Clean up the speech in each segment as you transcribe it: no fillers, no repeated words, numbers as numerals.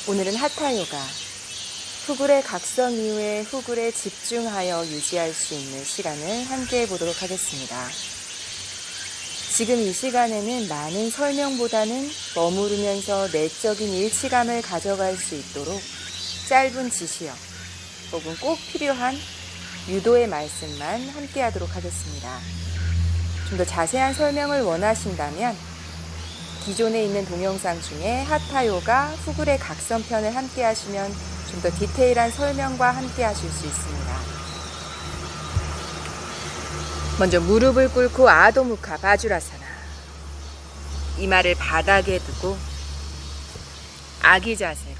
오늘은 하타요가, 후굴의 각성 이후에 후굴에 집중하여 유지할 수 있는 시간을 함께 해보도록 하겠습니다. 지금 이 시간에는 많은 설명보다는 머무르면서 내적인 일치감을 가져갈 수 있도록 짧은 지시어 혹은 꼭 필요한 유도의 말씀만 함께 하도록 하겠습니다. 좀 더 자세한 설명을 원하신다면 기존에 있는 동영상 중에 하타요가 후굴의 각성편을 함께 하시면 좀 더 디테일한 설명과 함께 하실 수 있습니다. 먼저 무릎을 꿇고 아도무카 바주라사나, 이마를 바닥에 두고 아기 자세로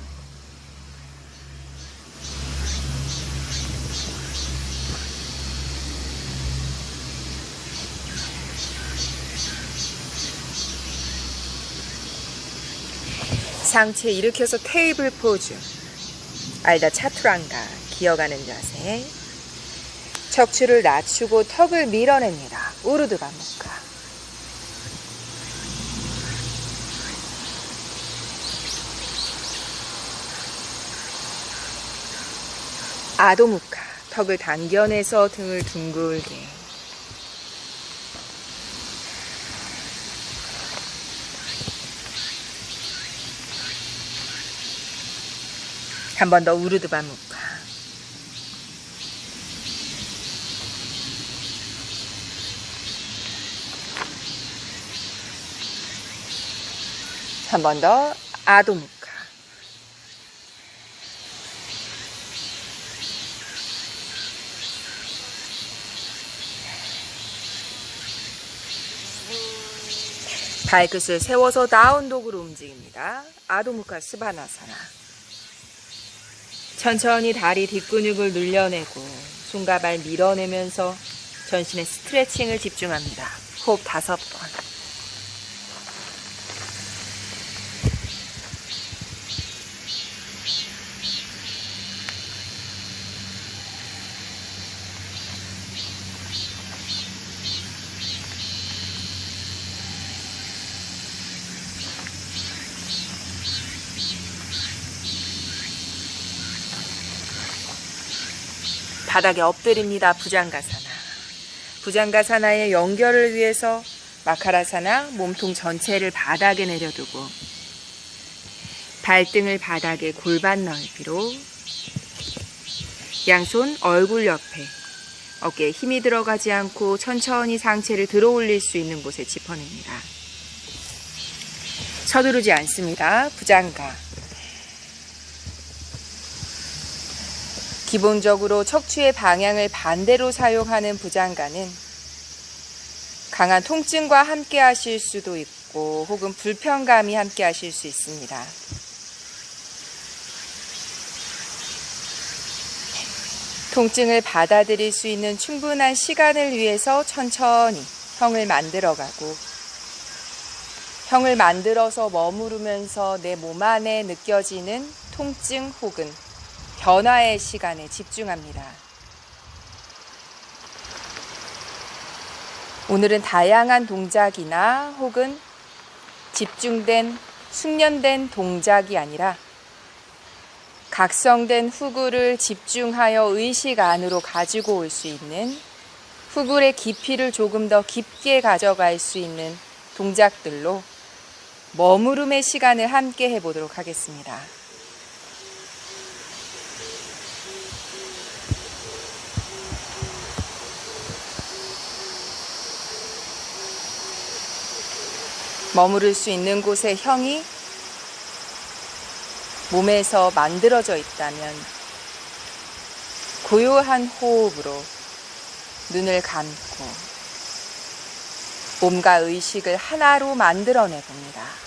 상체 일으켜서 테이블 포즈, 알다 차투랑가, 기어가는 자세. 척추를 낮추고 턱을 밀어냅니다. 우르드바무카. 아도무카, 턱을 당겨내서 등을 둥글게. 한 번 더 우르드바무카. 한 번 더 아도무카. 발끝을 세워서 다운독으로 움직입니다. 아도무카 스바나사나. 천천히 다리 뒷근육을 늘려내고 손과 발 밀어내면서 전신의 스트레칭을 집중합니다. 호흡 5번. 바닥에 엎드립니다. 부장가사나. 부장가사나의 연결을 위해서 마카라사나 몸통 전체를 바닥에 내려두고 발등을 바닥에 골반 넓이로, 양손 얼굴 옆에, 어깨에 힘이 들어가지 않고 천천히 상체를 들어 올릴 수 있는 곳에 짚어냅니다. 서두르지 않습니다. 부장가. 기본적으로 척추의 방향을 반대로 사용하는 부장가는 강한 통증과 함께 하실 수도 있고 혹은 불편감이 함께 하실 수 있습니다. 통증을 받아들일 수 있는 충분한 시간을 위해서 천천히 형을 만들어가고, 형을 만들어서 머무르면서 내 몸 안에 느껴지는 통증 혹은 변화의 시간에 집중합니다. 오늘은 다양한 동작이나 혹은 집중된, 숙련된 동작이 아니라 각성된 후굴을 집중하여 의식 안으로 가지고 올 수 있는, 후굴의 깊이를 조금 더 깊게 가져갈 수 있는 동작들로 머무름의 시간을 함께 해보도록 하겠습니다. 머무를 수 있는 곳에 형이 몸에서 만들어져 있다면 고요한 호흡으로 눈을 감고 몸과 의식을 하나로 만들어내 봅니다.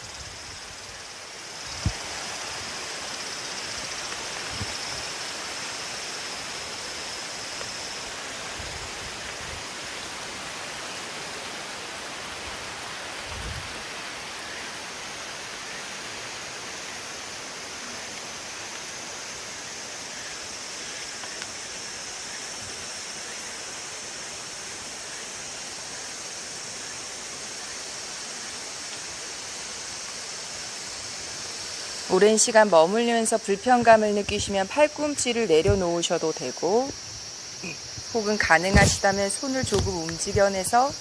오랜 시간 머물면서 불편감을 느끼시면 팔꿈치를 내려놓으셔도 되고, 혹은 가능하시다면 손을 조금 움직여내서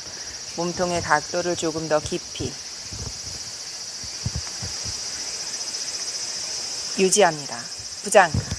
몸통의 각도를 조금 더 깊이 유지합니다. 부장가.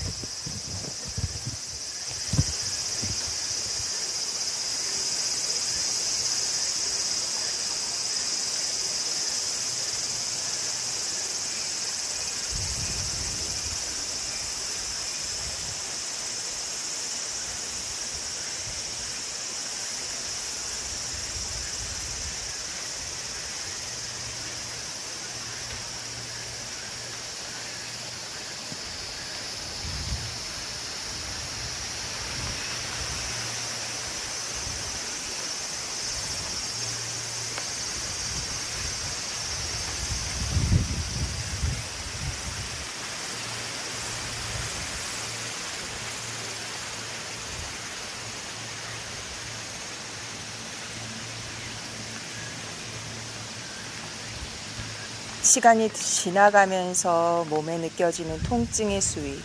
시간이 지나가면서 몸에 느껴지는 통증의 수위,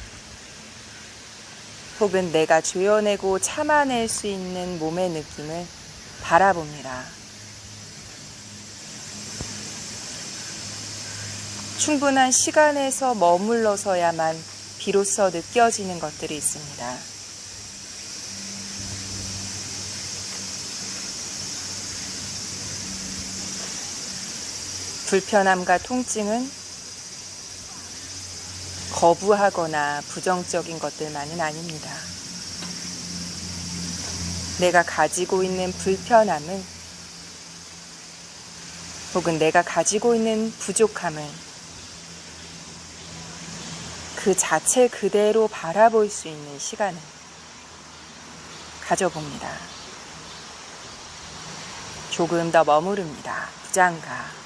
혹은 내가 조여내고 참아낼 수 있는 몸의 느낌을 바라봅니다. 충분한 시간에서 머물러서야만 비로소 느껴지는 것들이 있습니다. 불편함과 통증은 거부하거나 부정적인 것들만은 아닙니다. 내가 가지고 있는 불편함은, 혹은 내가 가지고 있는 부족함을 그 자체 그대로 바라볼 수 있는 시간을 가져봅니다. 조금 더 머무릅니다. 부장가.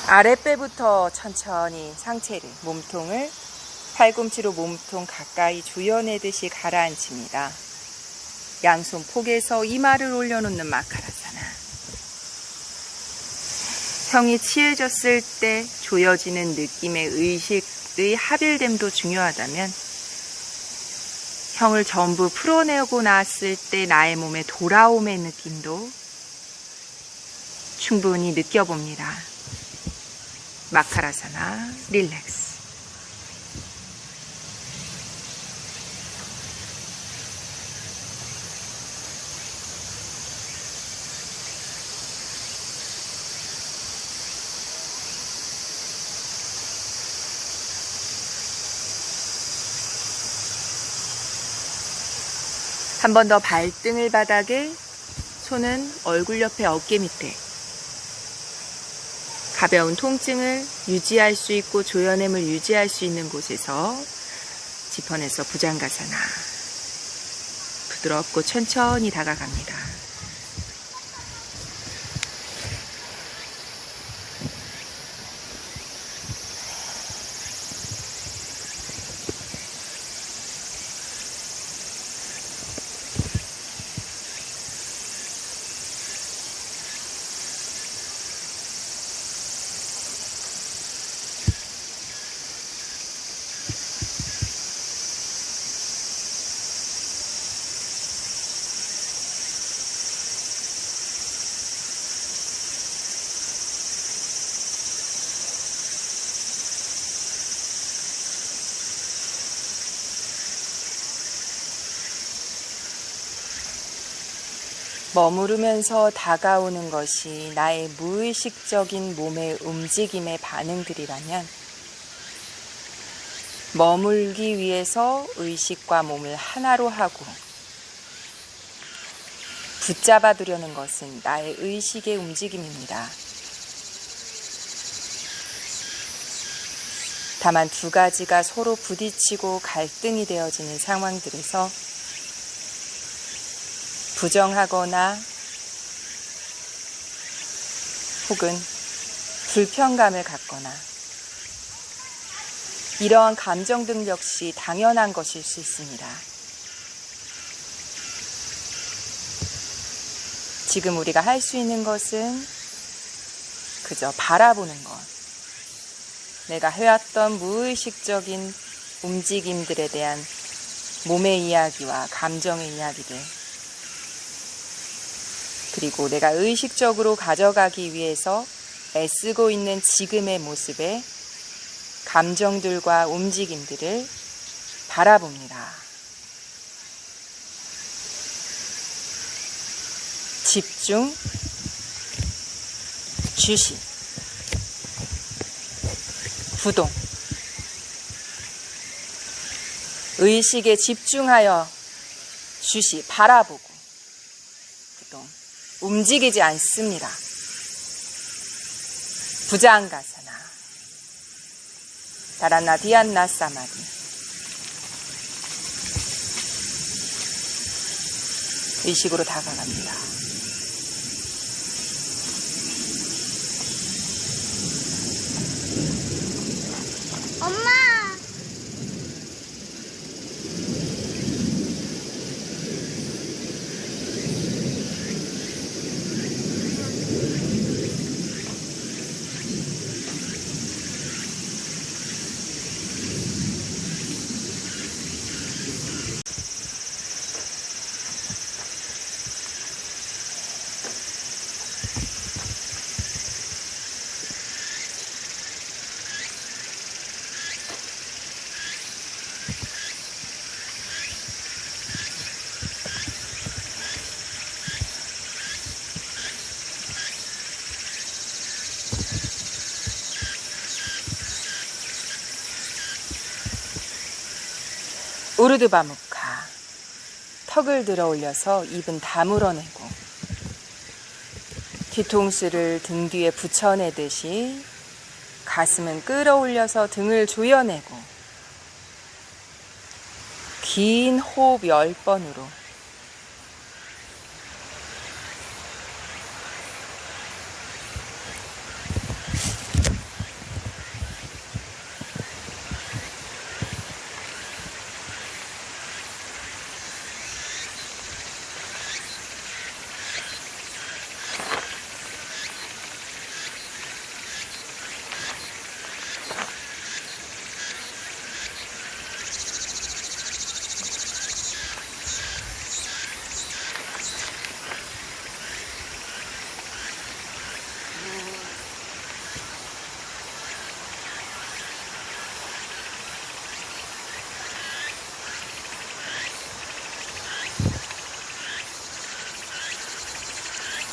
아랫배부터 천천히 상체를, 몸통을 팔꿈치로 몸통 가까이 조여내듯이 가라앉힙니다. 양손 폭에서 이마를 올려놓는 마카라사나. 형이 치해졌을 때 조여지는 느낌의 의식의 합일됨도 중요하다면, 형을 전부 풀어내고 났을 때 나의 몸에 돌아옴의 느낌도 충분히 느껴봅니다. 마카라사나, 릴렉스. 한 번 더 발등을 바닥에, 손은 얼굴 옆에 어깨 밑에. 가벼운 통증을 유지할 수 있고 조여냄을 유지할 수 있는 곳에서 짚어내서 부장가사나. 부드럽고 천천히 다가갑니다. 머무르면서 다가오는 것이 나의 무의식적인 몸의 움직임의 반응들이라면, 머물기 위해서 의식과 몸을 하나로 하고 붙잡아두려는 것은 나의 의식의 움직임입니다. 다만 두 가지가 서로 부딪히고 갈등이 되어지는 상황들에서 부정하거나 혹은 불편감을 갖거나 이러한 감정들 역시 당연한 것일 수 있습니다. 지금 우리가 할 수 있는 것은 그저 바라보는 것. 내가 해왔던 무의식적인 움직임들에 대한 몸의 이야기와 감정의 이야기들, 그리고 내가 의식적으로 가져가기 위해서 애쓰고 있는 지금의 모습에 감정들과 움직임들을 바라봅니다. 집중, 주시, 부동. 의식에 집중하여 주시, 바라보고, 부동. 움직이지 않습니다. 부장가사나, 다라나 디안나 사마디. 의식으로 다가갑니다. 엄마! 우르드바무카. 턱을 들어 올려서 입은 다물어내고 뒤통수를 등 뒤에 붙여내듯이 가슴은 끌어올려서 등을 조여내고 긴 호흡 10번으로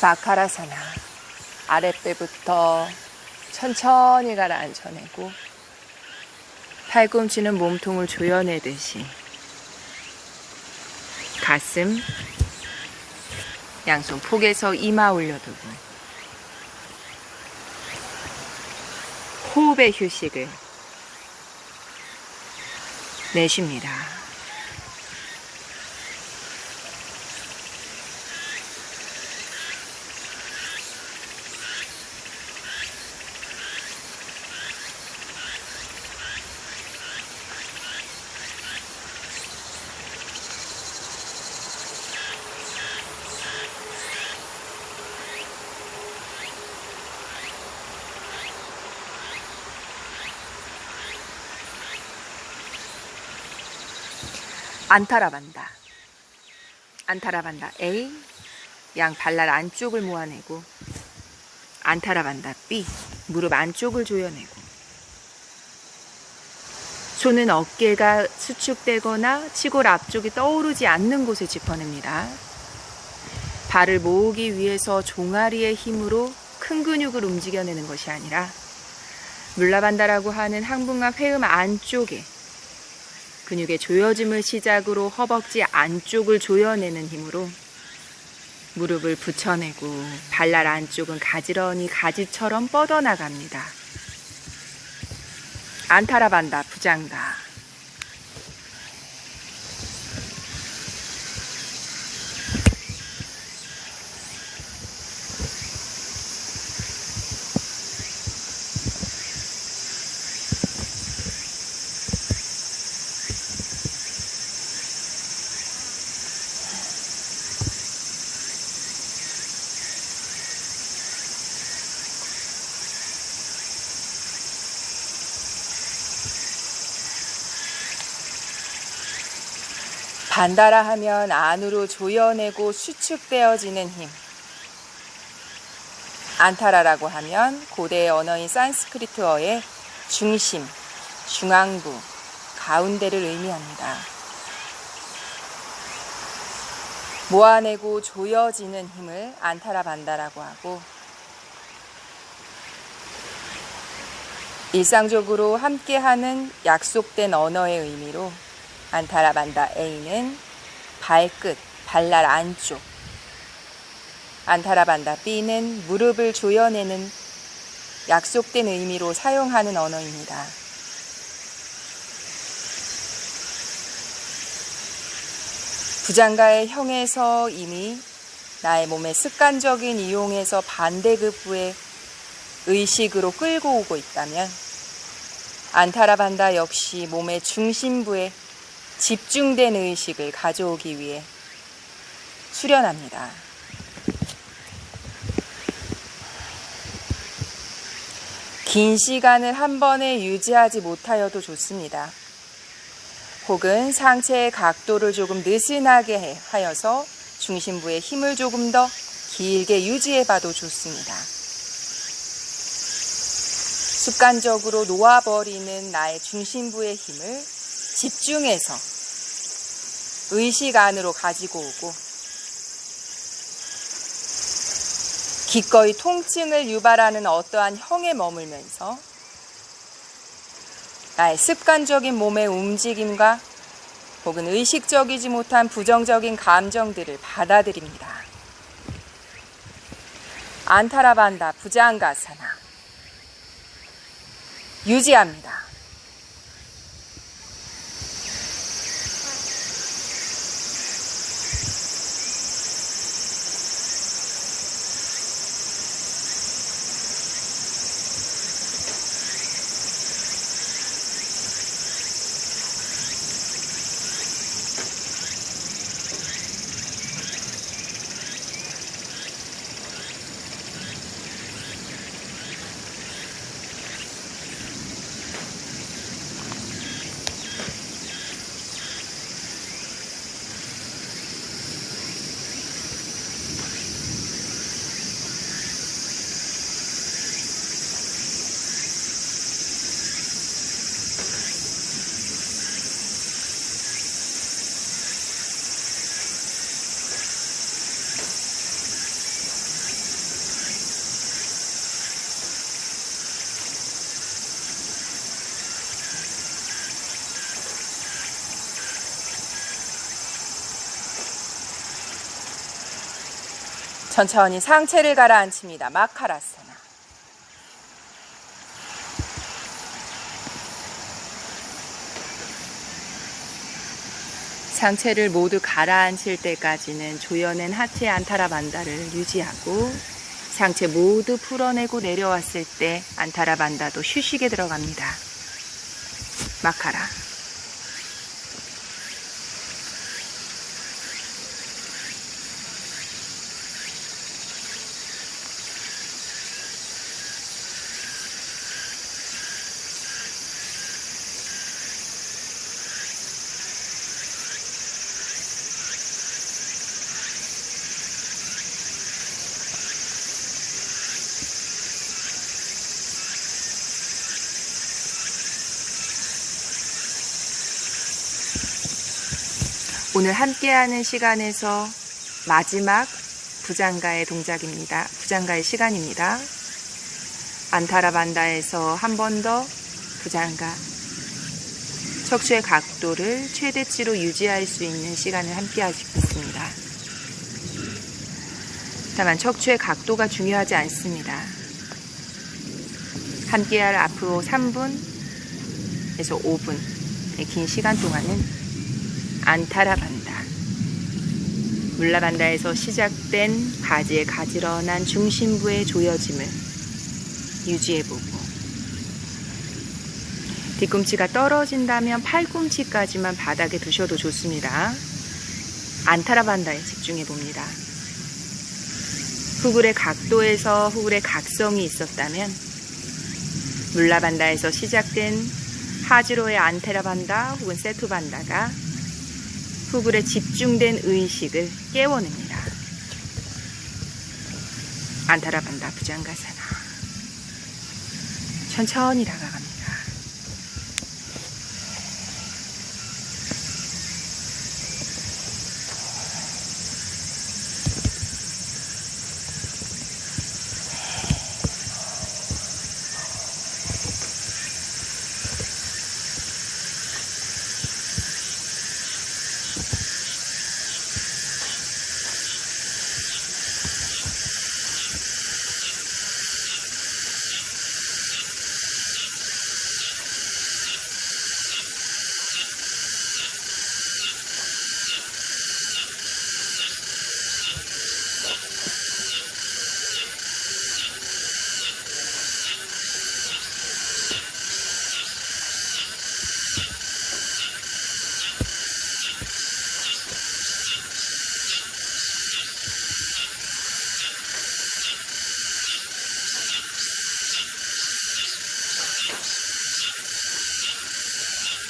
마카라사나. 아랫배부터 천천히 가라앉혀내고 팔꿈치는 몸통을 조여내듯이 가슴, 양손 폭에서 이마 올려두고 호흡의 휴식을 내쉽니다. 안타라반다. 안타라반다 A. 양 발날 안쪽을 모아내고 안타라반다 B. 무릎 안쪽을 조여내고 손은 어깨가 수축되거나 치골 앞쪽이 떠오르지 않는 곳에 짚어냅니다. 발을 모으기 위해서 종아리의 힘으로 큰 근육을 움직여내는 것이 아니라 물라반다라고 하는 항문과 회음 안쪽에 근육의 조여짐을 시작으로 허벅지 안쪽을 조여내는 힘으로 무릎을 붙여내고 발날 안쪽은 가지런히 가지처럼 뻗어나갑니다. 안타라반다, 부장다. 반다라 하면 안으로 조여내고 수축되어지는 힘. 안타라라고 하면 고대 언어인 산스크리트어의 중심, 중앙부, 가운데를 의미합니다. 모아내고 조여지는 힘을 안타라 반다라고 하고, 일상적으로 함께하는 약속된 언어의 의미로 안타라 반다 A는 발끝, 발날 안쪽, 안타라 반다 B는 무릎을 조여내는 약속된 의미로 사용하는 언어입니다. 부장가의 형에서 이미 나의 몸의 습관적인 이용에서 반대급부의 의식으로 끌고 오고 있다면, 안타라 반다 역시 몸의 중심부에 집중된 의식을 가져오기 위해 수련합니다. 긴 시간을 한 번에 유지하지 못하여도 좋습니다. 혹은 상체의 각도를 조금 느슨하게 하여서 중심부의 힘을 조금 더 길게 유지해봐도 좋습니다. 습관적으로 놓아버리는 나의 중심부의 힘을 집중해서 의식 안으로 가지고 오고, 기꺼이 통증을 유발하는 어떠한 형에 머물면서 나의 습관적인 몸의 움직임과 혹은 의식적이지 못한 부정적인 감정들을 받아들입니다. 안타라 반다 부장가사나 유지합니다. 천천히 상체를 가라앉힙니다. 마카라사나. 상체를 모두 가라앉힐 때까지는 조여낸 하체 안타라 반다를 유지하고, 상체 모두 풀어내고 내려왔을 때 안타라 반다도 휴식에 들어갑니다. 마카라. 오늘 함께하는 시간에서 마지막 부장가의 동작입니다. 부장가의 시간입니다. 안타라 반다에서 한 번 더 부장가, 척추의 각도를 최대치로 유지할 수 있는 시간을 함께하겠습니다. 다만 척추의 각도가 중요하지 않습니다. 함께할 앞으로 3분에서 5분의 긴 시간 동안은 안타라 반다, 물라 반다에서 시작된 바지의 가지런한 중심부의 조여짐을 유지해보고, 뒤꿈치가 떨어진다면 팔꿈치까지만 바닥에 두셔도 좋습니다. 안타라 반다에 집중해봅니다. 후굴의 각도에서 후굴의 각성이 있었다면, 물라 반다에서 시작된 하지로의 안테라 반다 혹은 세투 반다가 후굴의 집중된 의식을 깨워냅니다. 안타라반다 부장가사나. 천천히 다가갑니다.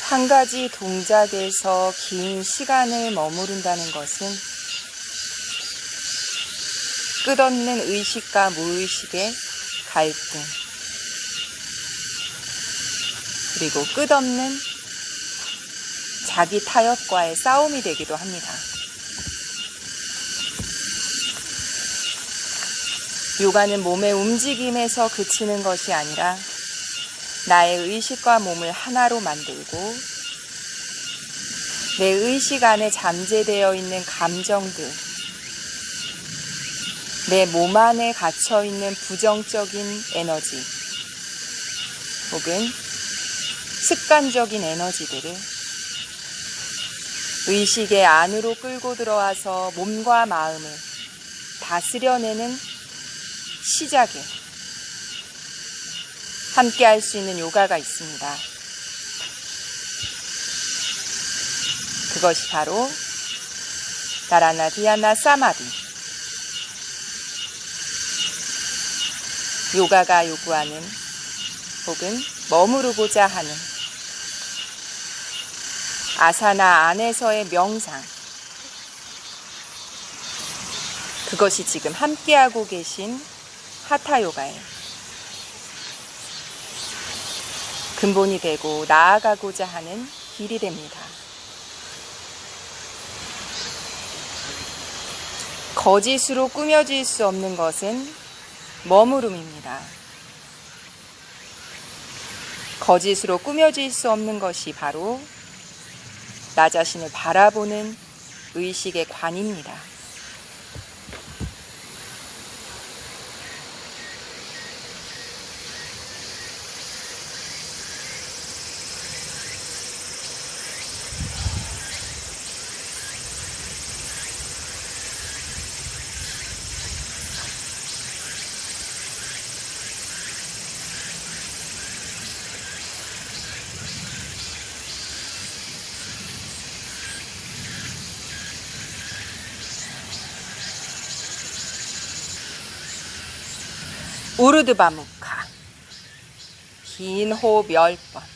한 가지 동작에서 긴 시간을 머무른다는 것은 끝없는 의식과 무의식의 갈등, 그리고 끝없는 자기 타협과의 싸움이 되기도 합니다. 요가는 몸의 움직임에서 그치는 것이 아니라 나의 의식과 몸을 하나로 만들고 내 의식 안에 잠재되어 있는 감정들, 내 몸 안에 갇혀있는 부정적인 에너지 혹은 습관적인 에너지들을 의식의 안으로 끌고 들어와서 몸과 마음을 다스려내는 시작에 함께 할 수 있는 요가가 있습니다. 그것이 바로 다라나 디아나 사마디. 요가가 요구하는 혹은 머무르고자 하는 아사나 안에서의 명상. 그것이 지금 함께하고 계신 하타요가예요. 근본이 되고 나아가고자 하는 길이 됩니다. 거짓으로 꾸며질 수 없는 것은 머무름입니다. 거짓으로 꾸며질 수 없는 것이 바로 나 자신을 바라보는 의식의 관입니다. 우르드바무카. 긴 호흡 10번.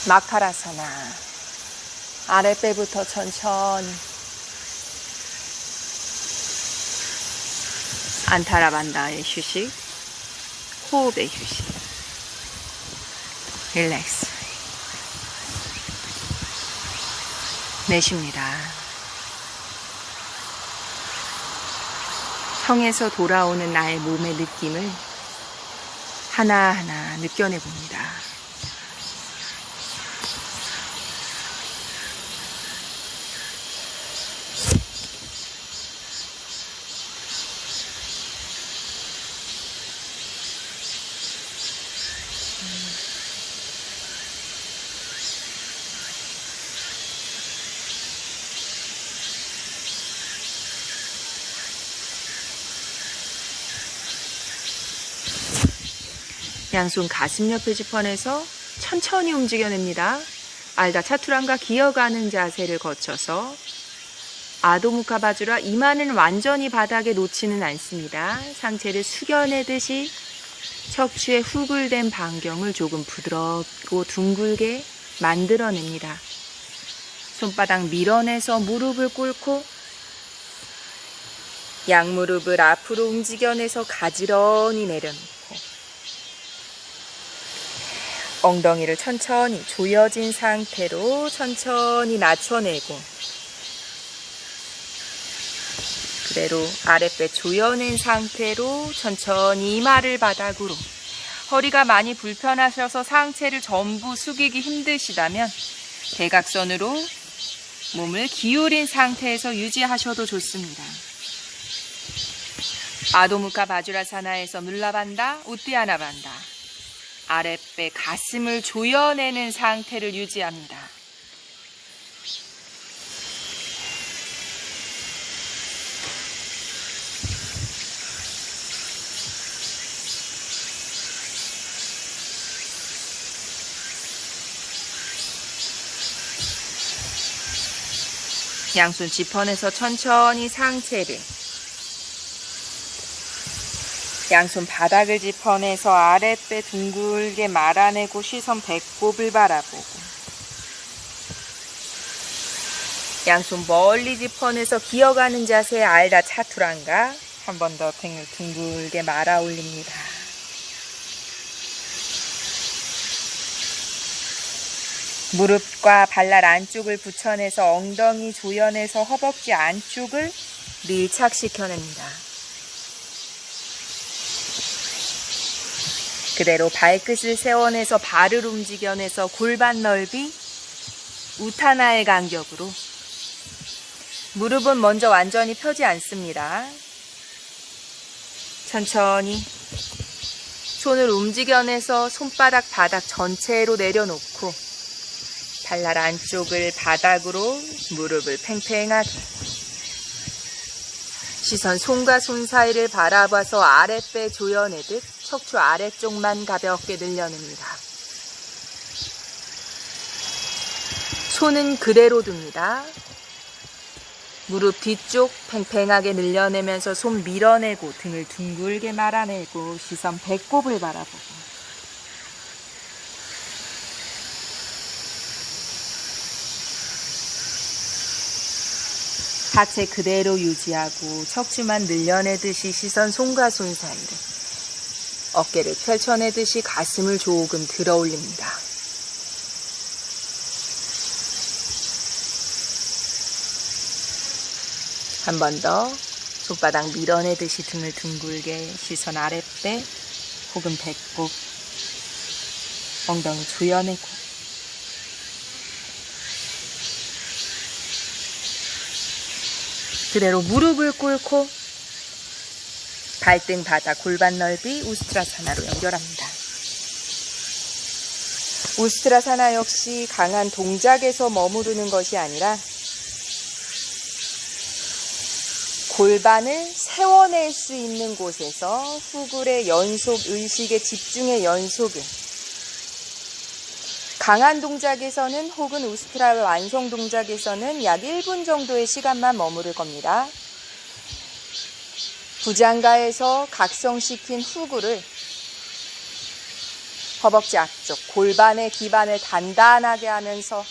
마카라사나. 아랫배부터 천천히. 안타라반다의 휴식, 호흡의 휴식. 릴렉스. 내쉽니다. 성에서 돌아오는 나의 몸의 느낌을 하나하나 느껴내봅니다. 양손 가슴 옆에 짚어내서 천천히 움직여냅니다. 알다 차투랑가 기어가는 자세를 거쳐서 아도무카 바주라 이마는 완전히 바닥에 놓지는 않습니다. 상체를 숙여내듯이 척추의 후굴된 반경을 조금 부드럽고 둥글게 만들어냅니다. 손바닥 밀어내서 무릎을 꿇고 양무릎을 앞으로 움직여내서 가지런히 내려놓고 엉덩이를 천천히 조여진 상태로 천천히 낮춰내고 그대로 아랫배 조여낸 상태로 천천히 이마를 바닥으로 허리가 많이 불편하셔서 상체를 전부 숙이기 힘드시다면 대각선으로 몸을 기울인 상태에서 유지하셔도 좋습니다. 아도무카 바주라사나에서 물라반다, 우띠아나반다. 아랫배 가슴을 조여내는 상태를 유지합니다. 양손 짚어내서 천천히 상체를 양손 바닥을 짚어내서 아랫배 둥글게 말아내고 시선 배꼽을 바라보고 양손 멀리 짚어내서 기어가는 자세 알다 차투랑가 한 번 더 등을 둥글게 말아 올립니다. 무릎과 발날 안쪽을 붙여내서 엉덩이 조여내서 허벅지 안쪽을 밀착시켜냅니다. 그대로 발끝을 세워내서 발을 움직여내서 골반 넓이 우타나의 간격으로 무릎은 먼저 완전히 펴지 않습니다. 천천히 손을 움직여내서 손바닥 바닥 전체로 내려놓고 발날 안쪽을 바닥으로 무릎을 팽팽하게 시선 손과 손 사이를 바라봐서 아랫배 조여내듯 척추 아래쪽만 가볍게 늘려냅니다. 손은 그대로 둡니다. 무릎 뒤쪽 팽팽하게 늘려내면서 손 밀어내고 등을 둥글게 말아내고 시선 배꼽을 바라보고 하체 그대로 유지하고 척추만 늘려내듯이 시선 손과 손 사이를 어깨를 펼쳐내듯이 가슴을 조금 들어 올립니다. 한 번 더 손바닥 밀어내듯이 등을 둥글게 시선 아랫배 혹은 배꼽 엉덩이 조여내고 그대로 무릎을 꿇고 발등 바닥 골반 넓이 우스트라사나로 연결합니다. 우스트라사나 역시 강한 동작에서 머무르는 것이 아니라 골반을 세워낼 수 있는 곳에서 후굴의 연속, 의식의 집중의 연속을 강한 동작에서는 혹은 우스트라 완성 동작에서는 약 1분 정도의 시간만 머무를 겁니다. 부장가에서 각성시킨 후굴을 허벅지 앞쪽, 골반의 기반을 단단하게 하면서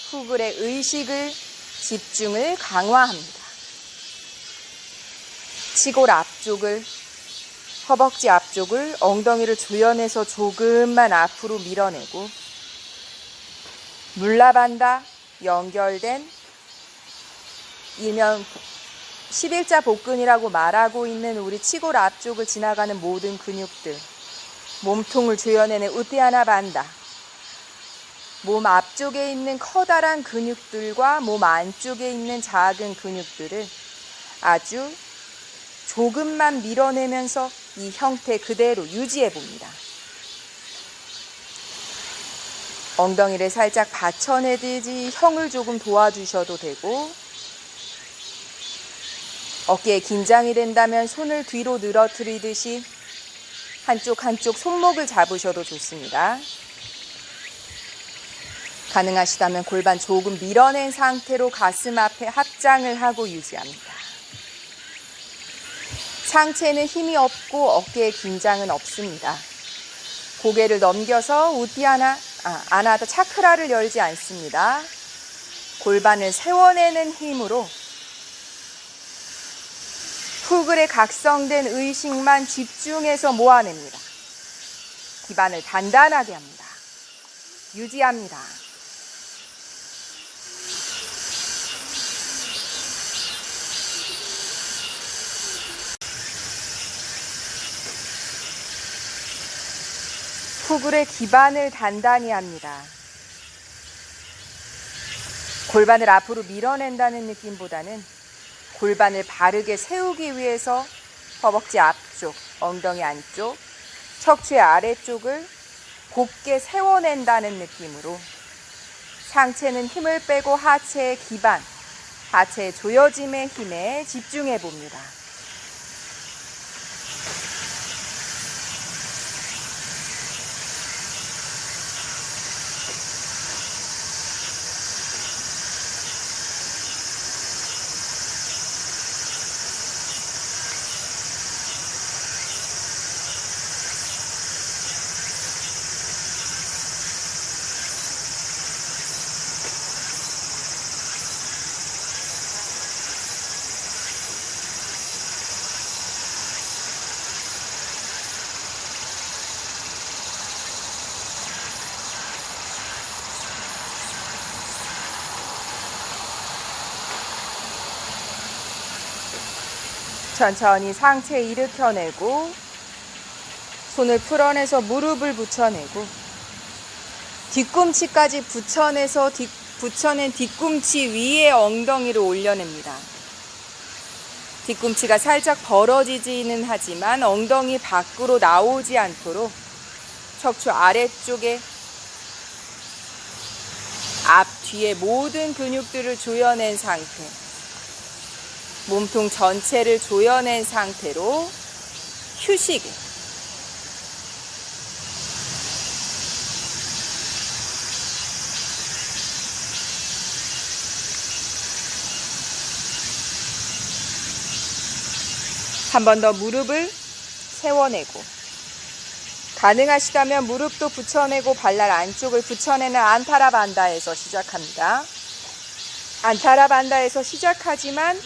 후굴의 의식을, 집중을 강화합니다. 치골 앞쪽을, 허벅지 앞쪽을 엉덩이를 조여내서 조금만 앞으로 밀어내고 물라반다 연결된 일명 11자 복근이라고 말하고 있는 우리 치골 앞쪽을 지나가는 모든 근육들, 몸통을 조여내는 우띠아나 반다, 몸 앞쪽에 있는 커다란 근육들과 몸 안쪽에 있는 작은 근육들을 아주 조금만 밀어내면서 이 형태 그대로 유지해 봅니다. 엉덩이를 살짝 받쳐내듯이 형을 조금 도와주셔도 되고, 어깨에 긴장이 된다면 손을 뒤로 늘어뜨리듯이 한쪽 손목을 잡으셔도 좋습니다. 가능하시다면 골반 조금 밀어낸 상태로 가슴 앞에 합장을 하고 유지합니다. 상체는 힘이 없고 어깨에 긴장은 없습니다. 고개를 넘겨서 아나하다 차크라를 열지 않습니다. 골반을 세워내는 힘으로 후굴의 각성된 의식만 집중해서 모아냅니다. 기반을 단단하게 합니다. 유지합니다. 후굴의 기반을 단단히 합니다. 골반을 앞으로 밀어낸다는 느낌보다는 골반을 바르게 세우기 위해서 허벅지 앞쪽, 엉덩이 안쪽, 척추의 아래쪽을 곧게 세워낸다는 느낌으로 상체는 힘을 빼고 하체의 기반, 하체의 조여짐의 힘에 집중해 봅니다. 천천히 상체 일으켜내고 손을 풀어내서 무릎을 붙여내고 뒤꿈치까지 붙여낸 뒤꿈치 위에 엉덩이를 올려냅니다. 뒤꿈치가 살짝 벌어지지는 하지만 엉덩이 밖으로 나오지 않도록 척추 아래쪽에 앞, 뒤에 모든 근육들을 조여낸 상태, 몸통 전체를 조여낸 상태로 휴식. 한 번 더 무릎을 세워내고 가능하시다면 무릎도 붙여내고 발날 안쪽을 붙여내는 안타라반다에서 시작합니다. 안타라반다에서 시작하지만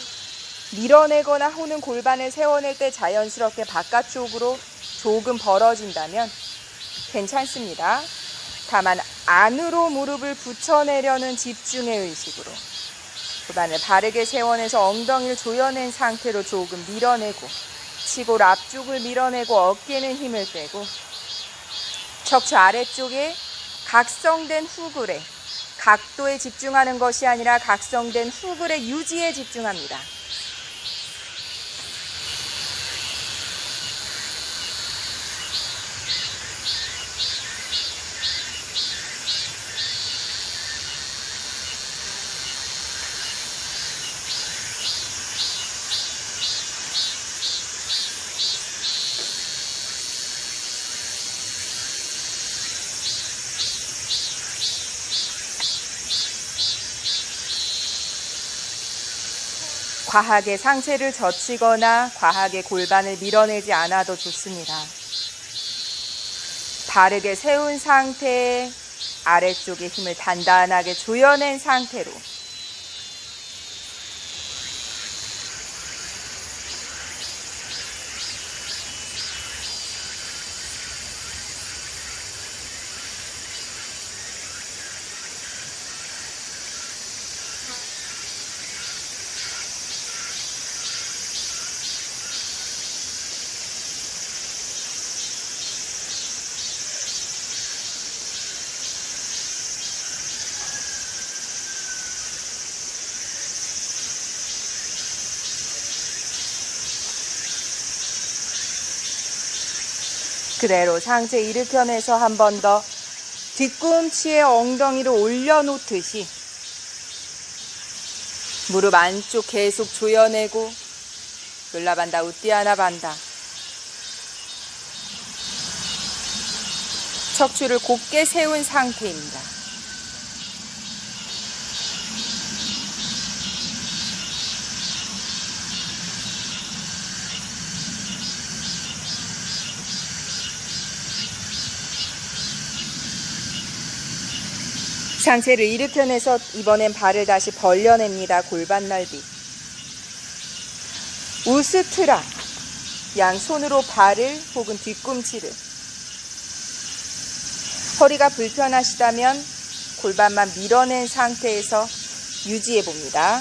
밀어내거나 혹은 골반을 세워낼 때 자연스럽게 바깥쪽으로 조금 벌어진다면 괜찮습니다. 다만 안으로 무릎을 붙여내려는 집중의 의식으로 골반을 바르게 세워내서 엉덩이를 조여낸 상태로 조금 밀어내고 치골 앞쪽을 밀어내고 어깨는 힘을 빼고 척추 아래쪽에 각성된 후굴에 각도에 집중하는 것이 아니라 각성된 후굴의 유지에 집중합니다. 과하게 상체를 젖히거나 과하게 골반을 밀어내지 않아도 좋습니다. 바르게 세운 상태에 아래쪽에 힘을 단단하게 조여낸 상태로 그대로 상체 일으켜내서 한 번 더 뒤꿈치에 엉덩이를 올려놓듯이 무릎 안쪽 계속 조여내고 울라반다 우띠아나 반다. 척추를 곧게 세운 상태입니다. 상체를 일으켜내서 이번엔 발을 다시 벌려냅니다. 골반 넓이. 우스트라. 양손으로 발을 혹은 뒤꿈치를. 허리가 불편하시다면 골반만 밀어낸 상태에서 유지해 봅니다.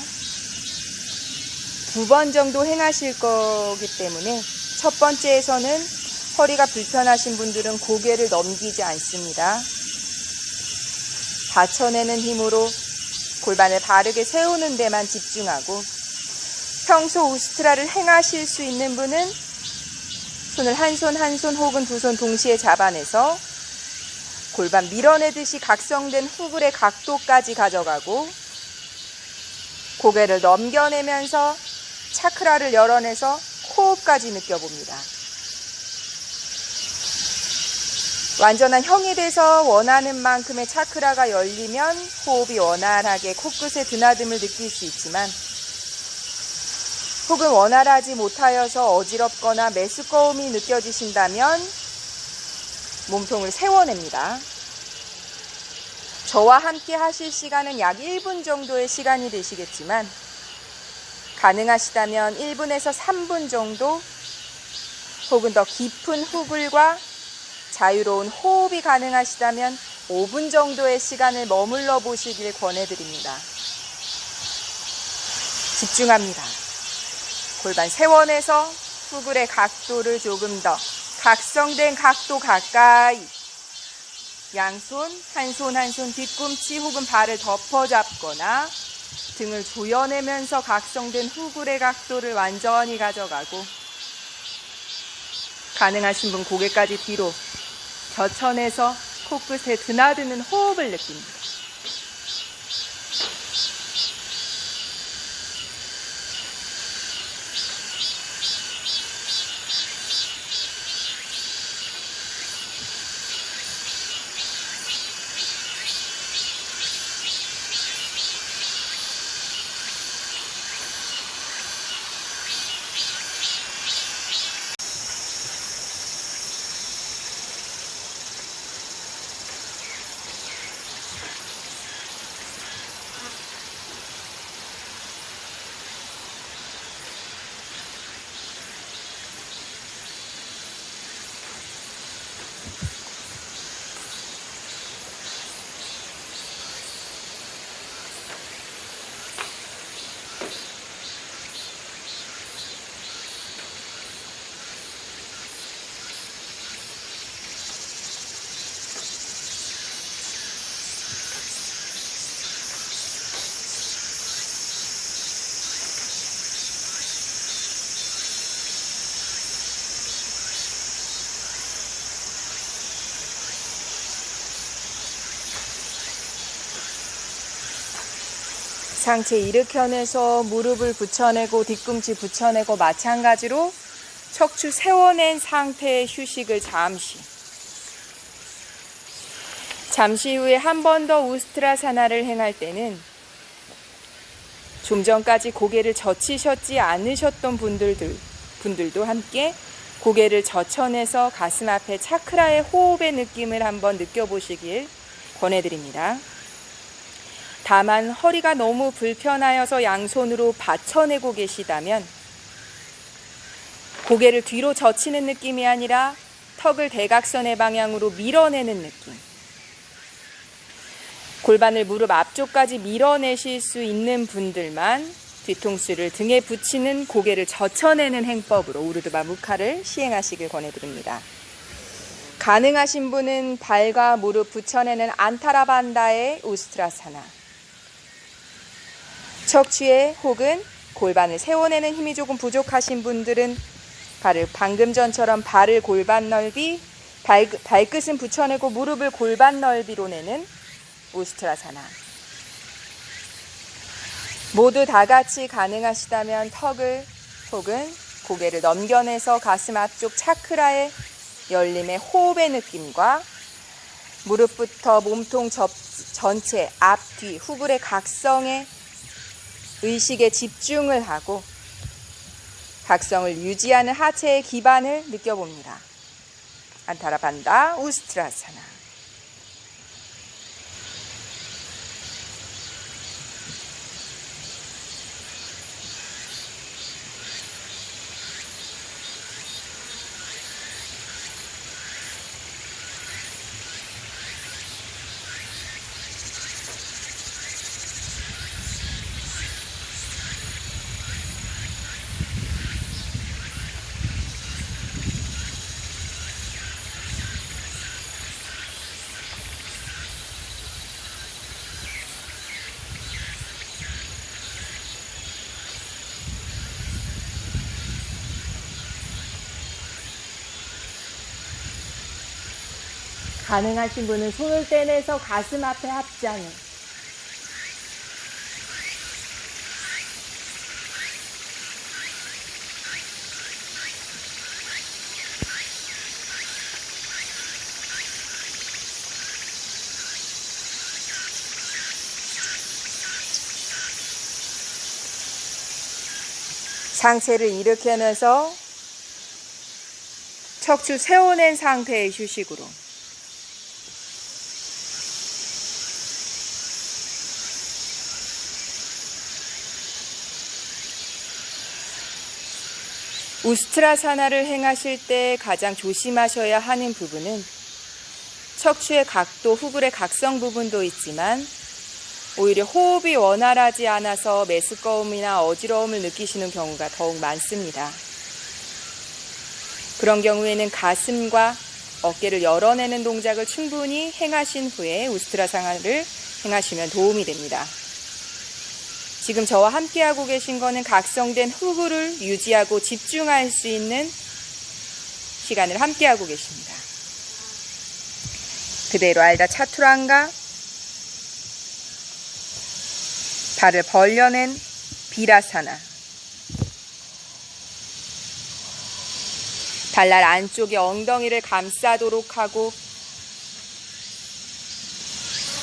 2번 정도 행하실 거기 때문에 첫 번째에서는 허리가 불편하신 분들은 고개를 넘기지 않습니다. 받쳐내는 힘으로 골반을 바르게 세우는 데만 집중하고, 평소 우스트라를 행하실 수 있는 분은 손을 한 손 혹은 2손 동시에 잡아내서 골반 밀어내듯이 각성된 후굴의 각도까지 가져가고, 고개를 넘겨내면서 차크라를 열어내서 호흡까지 느껴봅니다. 완전한 형이 돼서 원하는 만큼의 차크라가 열리면 호흡이 원활하게 코끝에 드나듦을 느낄 수 있지만, 혹은 원활하지 못하여서 어지럽거나 메스꺼움이 느껴지신다면 몸통을 세워냅니다. 저와 함께 하실 시간은 약 1분 정도의 시간이 되시겠지만, 가능하시다면 1분에서 3분 정도 혹은 더 깊은 후굴과 자유로운 호흡이 가능하시다면 5분 정도의 시간을 머물러 보시길 권해드립니다. 집중합니다. 골반 세워내서 후굴의 각도를 조금 더 각성된 각도 가까이, 양손, 한 손 뒤꿈치 혹은 발을 덮어 잡거나 등을 조여내면서 각성된 후굴의 각도를 완전히 가져가고, 가능하신 분 고개까지 뒤로 젖혀내서 코끝에 드나드는 호흡을 느낍니다. 상체 일으켜내서 무릎을 붙여내고 뒤꿈치 붙여내고, 마찬가지로 척추 세워낸 상태의 휴식을 잠시 후에 한 번 더 우스트라사나를 행할 때는 좀 전까지 고개를 젖히셨지 않으셨던 분들도 함께 고개를 젖혀내서 가슴 앞에 차크라의 호흡의 느낌을 한번 느껴보시길 권해드립니다. 다만 허리가 너무 불편하여서 양손으로 받쳐내고 계시다면 고개를 뒤로 젖히는 느낌이 아니라 턱을 대각선의 방향으로 밀어내는 느낌, 골반을 무릎 앞쪽까지 밀어내실 수 있는 분들만 뒤통수를 등에 붙이는 고개를 젖혀내는 행법으로 우르드바 무카를 시행하시길 권해드립니다. 가능하신 분은 발과 무릎 붙여내는 안타라반다의 우스트라사나, 척추에 혹은 골반을 세워내는 힘이 조금 부족하신 분들은 방금 전처럼 발을 골반 넓이, 발끝은 붙여내고 무릎을 골반 넓이로 내는 우스트라사나, 모두 다 같이 가능하시다면 턱을 혹은 고개를 넘겨내서 가슴 앞쪽 차크라의 열림의 호흡의 느낌과 무릎부터 몸통 전체, 앞, 뒤, 후굴의 각성에 의식에 집중을 하고 각성을 유지하는 하체의 기반을 느껴봅니다. 안타라반다 우스트라사나. 가능하신 분은 손을 떼내서 가슴 앞에 합장을. 상체를 일으켜내서 척추 세워낸 상태의 휴식으로 우스트라사나를 행하실 때 가장 조심하셔야 하는 부분은 척추의 각도, 후굴의 각성 부분도 있지만 오히려 호흡이 원활하지 않아서 메스꺼움이나 어지러움을 느끼시는 경우가 더욱 많습니다. 그런 경우에는 가슴과 어깨를 열어내는 동작을 충분히 행하신 후에 우스트라사나를 행하시면 도움이 됩니다. 지금 저와 함께하고 계신 거는 각성된 후굴을 유지하고 집중할 수 있는 시간을 함께하고 계십니다. 그대로 알다 차투랑가, 발을 벌려낸 비라사나, 발날 안쪽에 엉덩이를 감싸도록 하고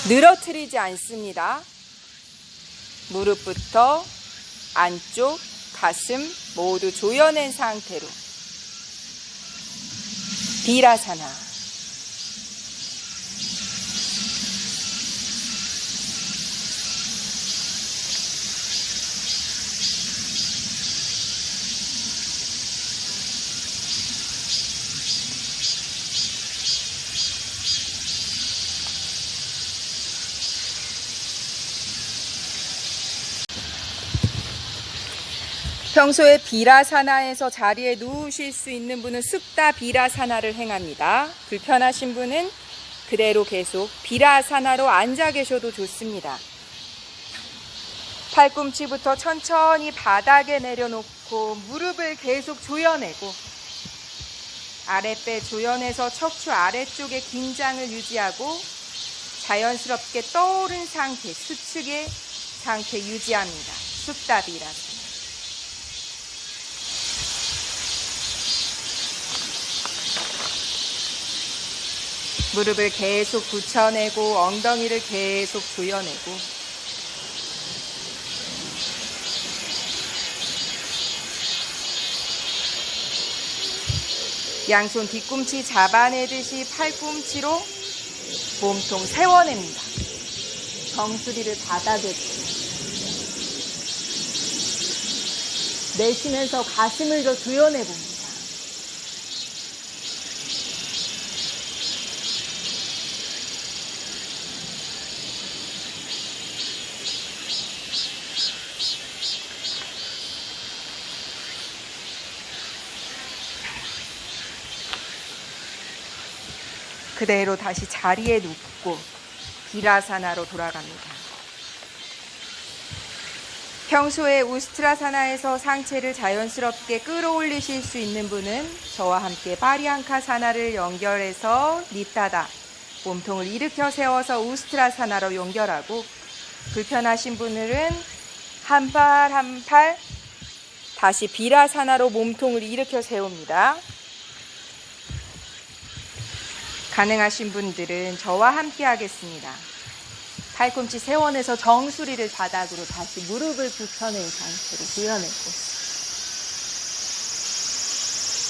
늘어뜨리지 않습니다. 무릎부터 안쪽, 가슴 모두 조여낸 상태로 비라사나. 평소에 비라사나에서 자리에 누우실 수 있는 분은 숙다 비라사나를 행합니다. 불편하신 분은 그대로 계속 비라사나로 앉아 계셔도 좋습니다. 팔꿈치부터 천천히 바닥에 내려놓고 무릎을 계속 조여내고 아랫배 조여내서 척추 아래쪽의 긴장을 유지하고 자연스럽게 떠오른 상태, 수축의 상태 유지합니다. 숙다 비라사나. 무릎을 계속 붙여내고 엉덩이를 계속 조여내고 양손 뒤꿈치 잡아내듯이 팔꿈치로 몸통 세워냅니다. 정수리를 바닥에 내쉬면서 가슴을 더 조여내봅니다. 그대로 다시 자리에 눕고 비라사나로 돌아갑니다. 평소에 우스트라사나에서 상체를 자연스럽게 끌어올리실 수 있는 분은 저와 함께 파리앙카사나를 연결해서 니타다, 몸통을 일으켜 세워서 우스트라사나로 연결하고, 불편하신 분들은 한 팔 한 팔 다시 비라사나로 몸통을 일으켜 세웁니다. 가능하신 분들은 저와 함께 하겠습니다. 팔꿈치 세원에서 정수리를 바닥으로 다시 무릎을 붙여낸 상태로 구현했고,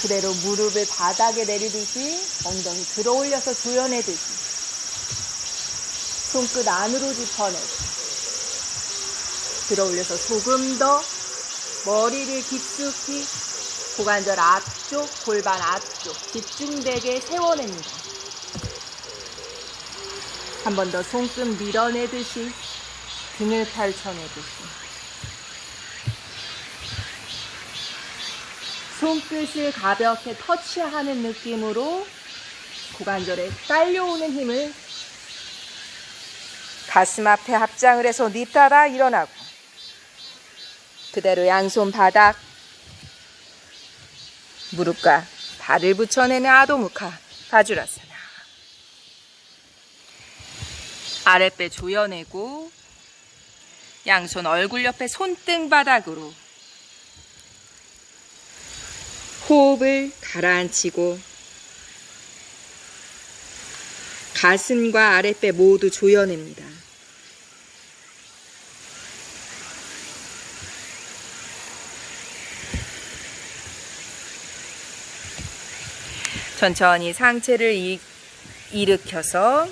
그대로 무릎을 바닥에 내리듯이 엉덩이 들어 올려서 조여내듯이 손끝 안으로 짚어내고 들어 올려서 조금 더 머리를 깊숙이 고관절 앞쪽, 골반 앞쪽 집중되게 세워냅니다. 한 번 더 손끝 밀어내듯이 등을 펼쳐내듯이 손끝을 가볍게 터치하는 느낌으로 고관절에 딸려오는 힘을 가슴 앞에 합장을 해서 립따라 일어나고 그대로 양손 바닥 무릎과 발을 붙여내는 아도무카 바주라사나. 아랫배 조여내고 양손 얼굴 옆에 손등 바닥으로 호흡을 가라앉히고 가슴과 아랫배 모두 조여냅니다. 천천히 상체를 일으켜서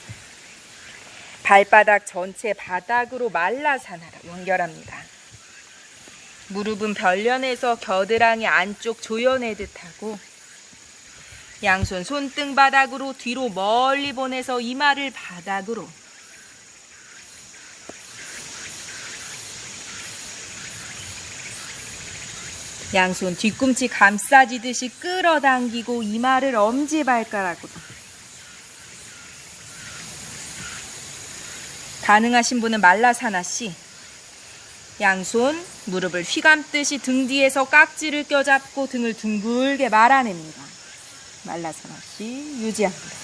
발바닥 전체 바닥으로 말라사나로 연결합니다. 무릎은 벌려내서 겨드랑이 안쪽 조여내듯 하고 양손 손등 바닥으로 뒤로 멀리 보내서 이마를 바닥으로 양손 뒤꿈치 감싸지듯이 끌어당기고 이마를 엄지발가락으로 가능하신 분은 말라사나시 양손 무릎을 휘감듯이 등 뒤에서 깍지를 껴잡고 등을 둥글게 말아냅니다. 말라사나시 유지합니다.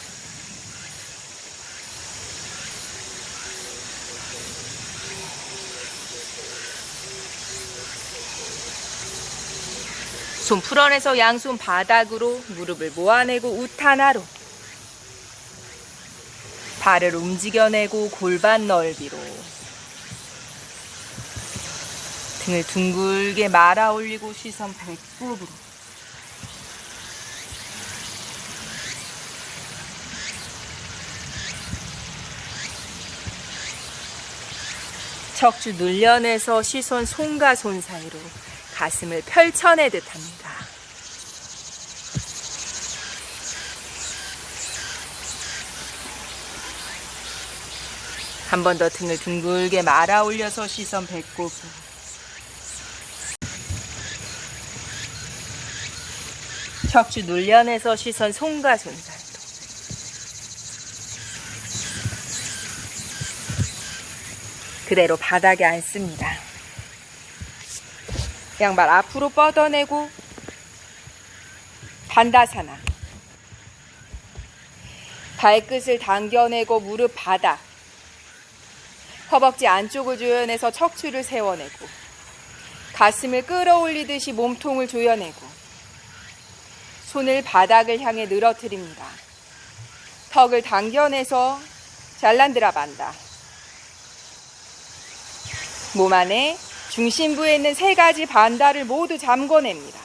손 풀어내서 양손 바닥으로 무릎을 모아내고 우타나로 발을 움직여내고 골반 넓이로 등을 둥글게 말아 올리고 시선 배꼽으로 척추 늘려내서 시선 손과 손 사이로 가슴을 펼쳐내듯 합니다. 한 번 더 등을 둥글게 말아 올려서 시선 배꼽으로 척추 눌려내서 시선 손과 손 사이로 그대로 바닥에 앉습니다. 양발 앞으로 뻗어내고 반다사나 발끝을 당겨내고 무릎 바닥 허벅지 안쪽을 조여내서 척추를 세워내고 가슴을 끌어올리듯이 몸통을 조여내고 손을 바닥을 향해 늘어뜨립니다. 턱을 당겨내서 잘란드라 반다. 몸 안에 중심부에 있는 세 가지 반다를 모두 잠궈냅니다.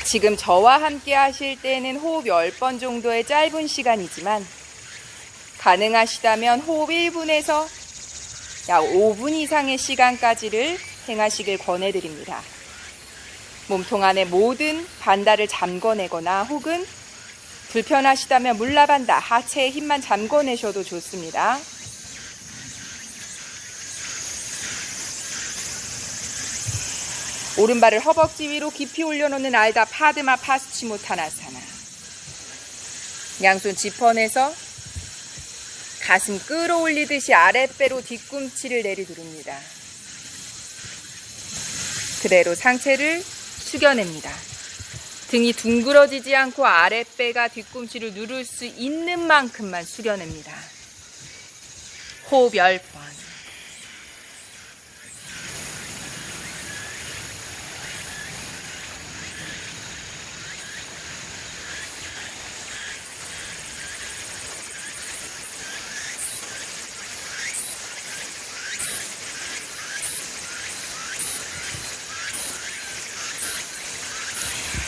지금 저와 함께 하실 때는 호흡 10번 정도의 짧은 시간이지만 가능하시다면 호흡 1분에서 약 5분 이상의 시간까지를 행하시길 권해드립니다. 몸통 안에 모든 반다를 잠궈내거나 혹은 불편하시다면 물라반다, 하체의 힘만 잠궈내셔도 좋습니다. 오른발을 허벅지 위로 깊이 올려놓는 알다 파드마 파스치모타나사나. 양손 짚어내서 가슴 끌어올리듯이 아랫배로 뒤꿈치를 내리두릅니다. 그대로 상체를 숙여냅니다. 등이 둥그러지지 않고 아랫배가 뒤꿈치를 누를 수 있는 만큼만 숙여냅니다. 호흡 10번.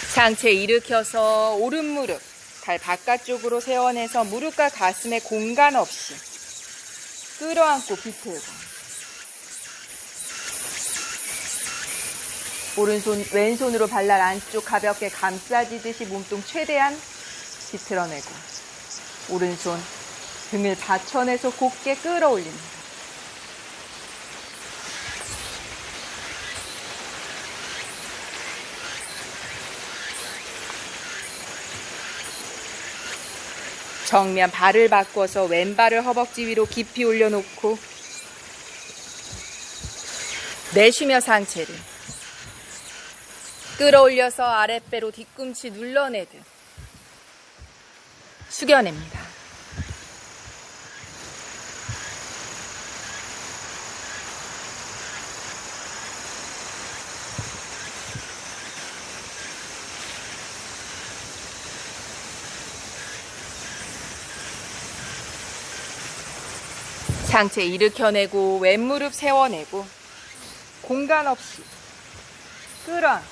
상체 일으켜서 오른 무릎, 발 바깥쪽으로 세워내서 무릎과 가슴에 공간 없이 끌어안고 비틀고, 오른손, 왼손으로 발날 안쪽 가볍게 감싸지듯이 몸통 최대한 비틀어내고, 오른손 등을 받쳐내서 곧게 끌어올립니다. 정면 발을 바꿔서 왼발을 허벅지 위로 깊이 올려놓고 내쉬며 상체를 끌어올려서 아랫배로 뒤꿈치 눌러내듯 숙여냅니다. 상체 일으켜내고 왼무릎 세워내고 공간 없이 끌어안고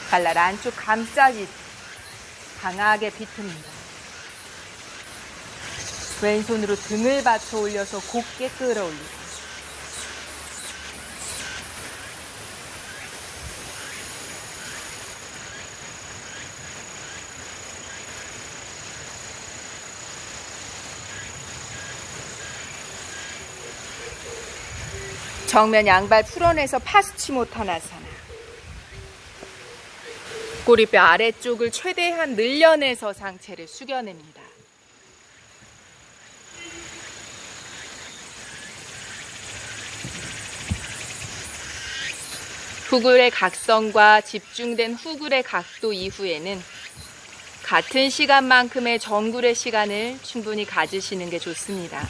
발날 안쪽 감싸기 강하게 비틉니다. 왼손으로 등을 받쳐 올려서 곧게 끌어올리고, 정면 양발 풀어내서 파스치모타나사나. 꼬리뼈 아래쪽을 최대한 늘려내서 상체를 숙여냅니다. 후굴의 각성과 집중된 후굴의 각도 이후에는 같은 시간만큼의 정굴의 시간을 충분히 가지시는 게 좋습니다.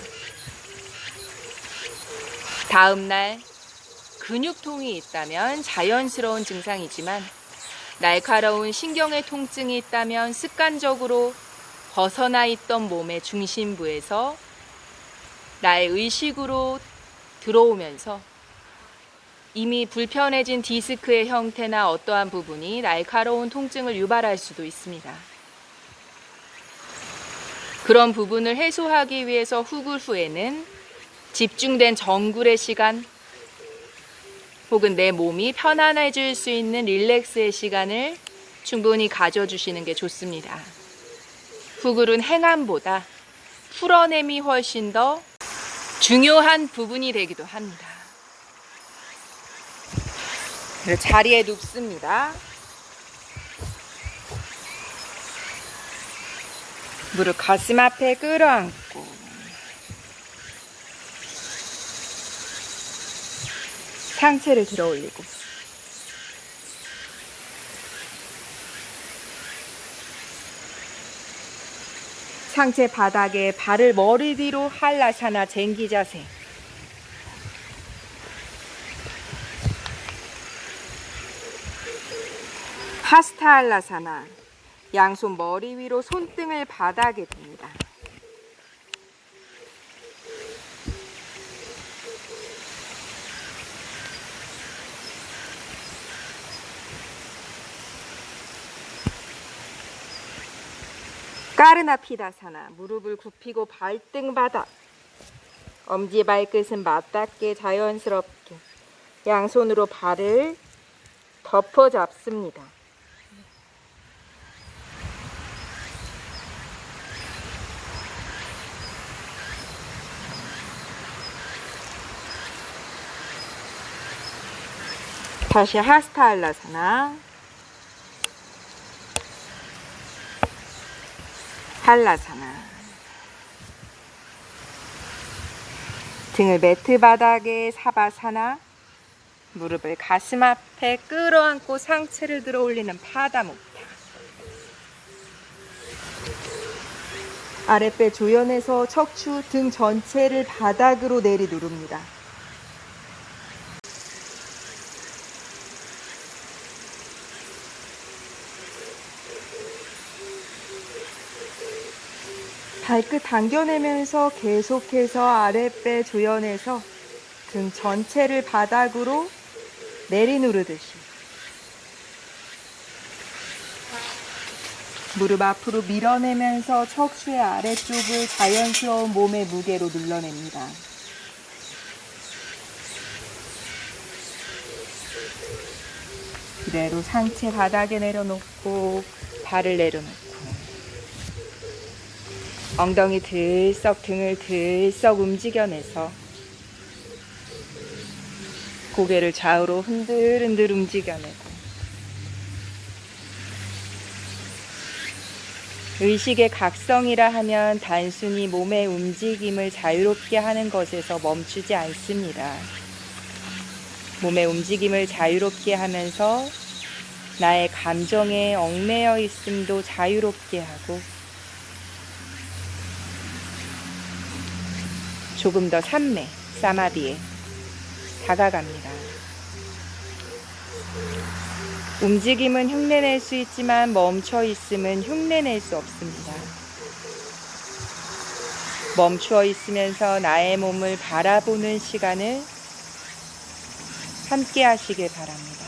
다음날 근육통이 있다면 자연스러운 증상이지만 날카로운 신경의 통증이 있다면 습관적으로 벗어나 있던 몸의 중심부에서 나의 의식으로 들어오면서 이미 불편해진 디스크의 형태나 어떠한 부분이 날카로운 통증을 유발할 수도 있습니다. 그런 부분을 해소하기 위해서 후굴 후에는 집중된 정굴의 시간 혹은 내 몸이 편안해질 수 있는 릴렉스의 시간을 충분히 가져주시는 게 좋습니다. 후굴은 행함보다 풀어냄이 훨씬 더 중요한 부분이 되기도 합니다. 자리에 눕습니다. 무릎 가슴 앞에 끌어안고 상체를 들어 올리고, 상체 바닥에 발을 머리 뒤로 할라사나 쟁기 자세. 하스타할라사나. 양손 머리 위로 손등을 바닥에 둡니다. 까르나피다사나. 무릎을 굽히고 발등 바닥, 엄지 발끝은 맞닿게 자연스럽게 양손으로 발을 덮어 잡습니다. 다시 하스타할라사나. 할라사나. 등을 매트 바닥에 사바사나. 무릎을 가슴 앞에 끌어안고 상체를 들어 올리는 파다목타. 아랫배 조연에서 척추 등 전체를 바닥으로 내리누릅니다. 발끝 당겨내면서 계속해서 아랫배 조연에서 등 전체를 바닥으로 내리누르듯이 무릎 앞으로 밀어내면서 척추의 아래쪽을 자연스러운 몸의 무게로 눌러냅니다. 그대로 상체 바닥에 내려놓고 발을 내려놓고 엉덩이 들썩 등을 들썩 움직여내서 고개를 좌우로 흔들흔들 움직여내고 의식의 각성이라 하면 단순히 몸의 움직임을 자유롭게 하는 것에서 멈추지 않습니다. 몸의 움직임을 자유롭게 하면서 나의 감정에 얽매여 있음도 자유롭게 하고 조금 더 삼매, 사마디에 다가갑니다. 움직임은 흉내낼 수 있지만 멈춰 있음은 흉내낼 수 없습니다. 멈추어 있으면서 나의 몸을 바라보는 시간을 함께 하시길 바랍니다.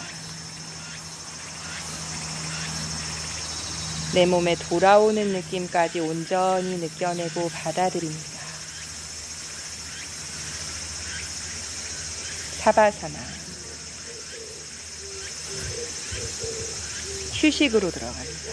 내 몸에 돌아오는 느낌까지 온전히 느껴내고 받아들입니다. 사바사나 휴식으로 들어갑니다.